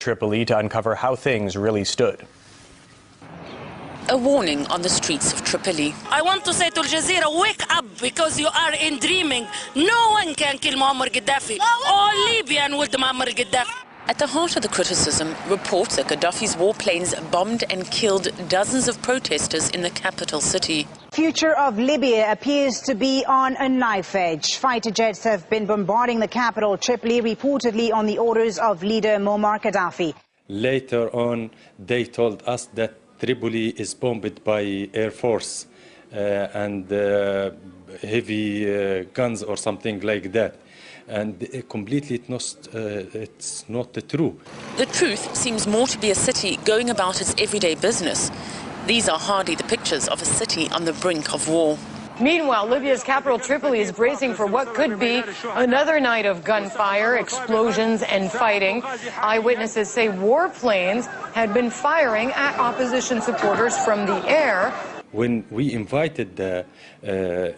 Tripoli to uncover how things really stood. A warning on the streets of Tripoli. I want to say to Al Jazeera, wake up, because you are in dreaming. No one can kill Muammar Gaddafi. All Libyan will Muammar Gaddafi. At the heart of the criticism, reports that Gaddafi's warplanes bombed and killed dozens of protesters in the capital city. Future of Libya appears to be on a knife edge. Fighter jets have been bombarding the capital, Tripoli, reportedly on the orders of leader Muammar Gaddafi. Later on, they told us that Tripoli is bombed by Air Force and heavy guns or something like that. And completely it's not true. The truth seems more to be a city going about its everyday business. These are hardly the pictures of a city on the brink of war. Meanwhile, Libya's capital Tripoli is bracing for what could be another night of gunfire, explosions and fighting. Eyewitnesses say warplanes had been firing at opposition supporters from the air. When we invited the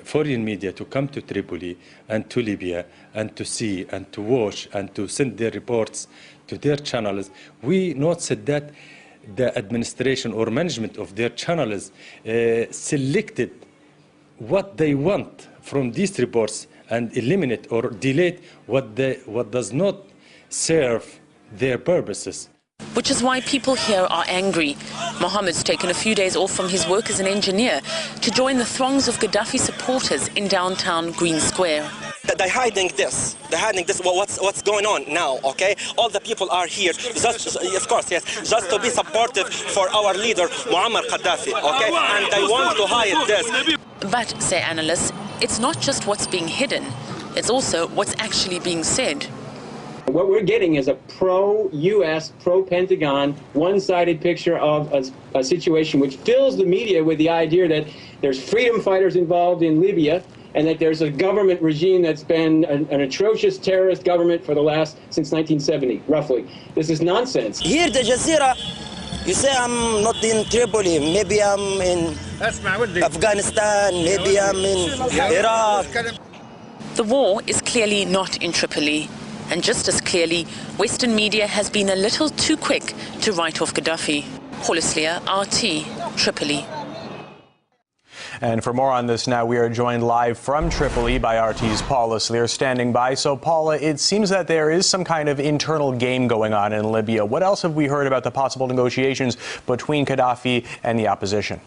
foreign media to come to Tripoli and to Libya and to see and to watch and to send their reports to their channels, we noticed that the administration or management of their channels selected what they want from these reports and eliminate or delete what does not serve their purposes. Which is why people here are angry. Mohammed's taken a few days off from his work as an engineer to join the throngs of Gaddafi supporters in downtown Green Square. They're hiding this. They're hiding this. What's going on now? Okay, all the people are here, just, of course, yes, just to be supportive for our leader Muammar Gaddafi. Okay, and they want to hide this. But, say analysts, it's not just what's being hidden; it's also what's actually being said. What we're getting is a pro-U.S., pro-Pentagon, one-sided picture of a situation which fills the media with the idea that there's freedom fighters involved in Libya and that there's a government regime that's been an atrocious terrorist government for since 1970, roughly. This is nonsense. Here, the Jazeera, you say I'm not in Tripoli, maybe I'm in Afghanistan, maybe I'm in Iraq. The war is clearly not in Tripoli. And just as clearly, Western media has been a little too quick to write off Gaddafi. Holislia, RT, Tripoli. And for more on this now, we are joined live from Tripoli by RT's Paula Sleer standing by. So, Paula, it seems that there is some kind of internal game going on in Libya. What else have we heard about the possible negotiations between Gaddafi and the opposition?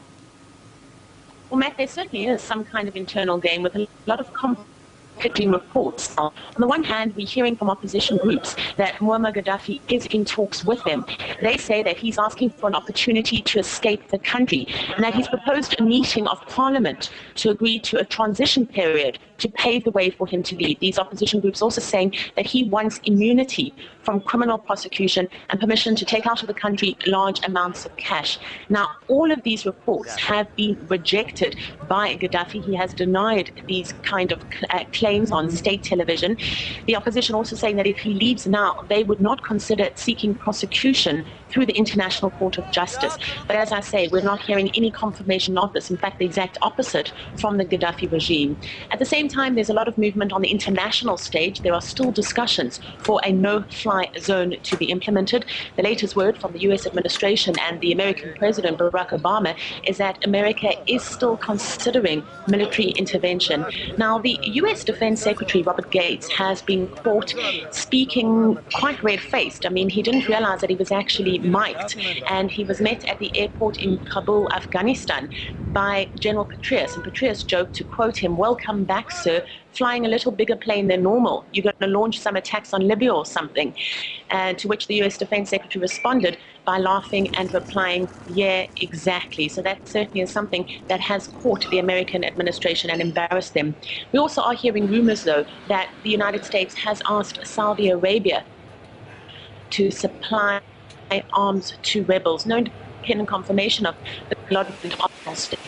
Well, Matt, there certainly is some kind of internal game with a lot of conflicting reports. On the one hand, we're hearing from opposition groups that Muammar Gaddafi is in talks with them. They say that he's asking for an opportunity to escape the country and that he's proposed a meeting of parliament to agree to a transition period to pave the way for him to leave. These opposition groups also saying that he wants immunity from criminal prosecution and permission to take out of the country large amounts of cash. Now, all of these reports have been rejected by Gaddafi. He has denied these kind of claims on state television. The opposition also saying that if he leaves now, they would not consider seeking prosecution through the International Court of Justice. But as I say, we're not hearing any confirmation of this. In fact, the exact opposite from the Gaddafi regime. At the same time, there's a lot of movement on the international stage. There are still discussions for a no-fly zone to be implemented. The latest word from the U.S. administration and the American President Barack Obama is that America is still considering military intervention. Now, the U.S. Defense Secretary Robert Gates has been caught speaking quite red-faced. I mean, he didn't realize that he was actually mic'd, and he was met at the airport in Kabul, Afghanistan, by General Petraeus. And Petraeus joked to quote him, "Welcome back, sir, flying a little bigger plane than normal. You're going to launch some attacks on Libya or something." And to which the U.S. Defense Secretary responded by laughing and replying, "Yeah, exactly." So that certainly is something that has caught the American administration and embarrassed them. We also are hearing rumors, though, that the United States has asked Saudi Arabia to supply arms to rebels. No independent confirmation of the development of the state.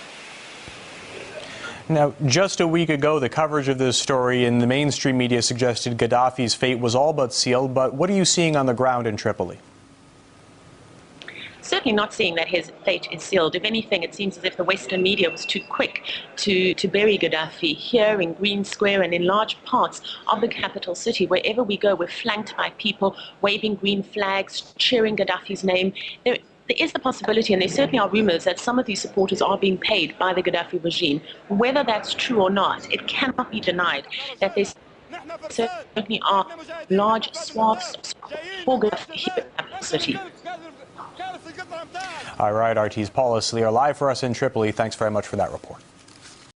Now, just a week ago, the coverage of this story in the mainstream media suggested Gaddafi's fate was all but sealed. But what are you seeing on the ground in Tripoli? certainly not saying that his fate is sealed. If anything, it seems as if the Western media was too quick to bury Gaddafi. Here in Green Square and in large parts of the capital city, wherever we go, we're flanked by people waving green flags, cheering Gaddafi's name. There is the possibility, and there certainly are rumors, that some of these supporters are being paid by the Gaddafi regime. Whether that's true or not, it cannot be denied that there certainly are large swaths for Gaddafi here in the capital city. All right, RT's Paula Slier live for us in Tripoli. Thanks very much for that report.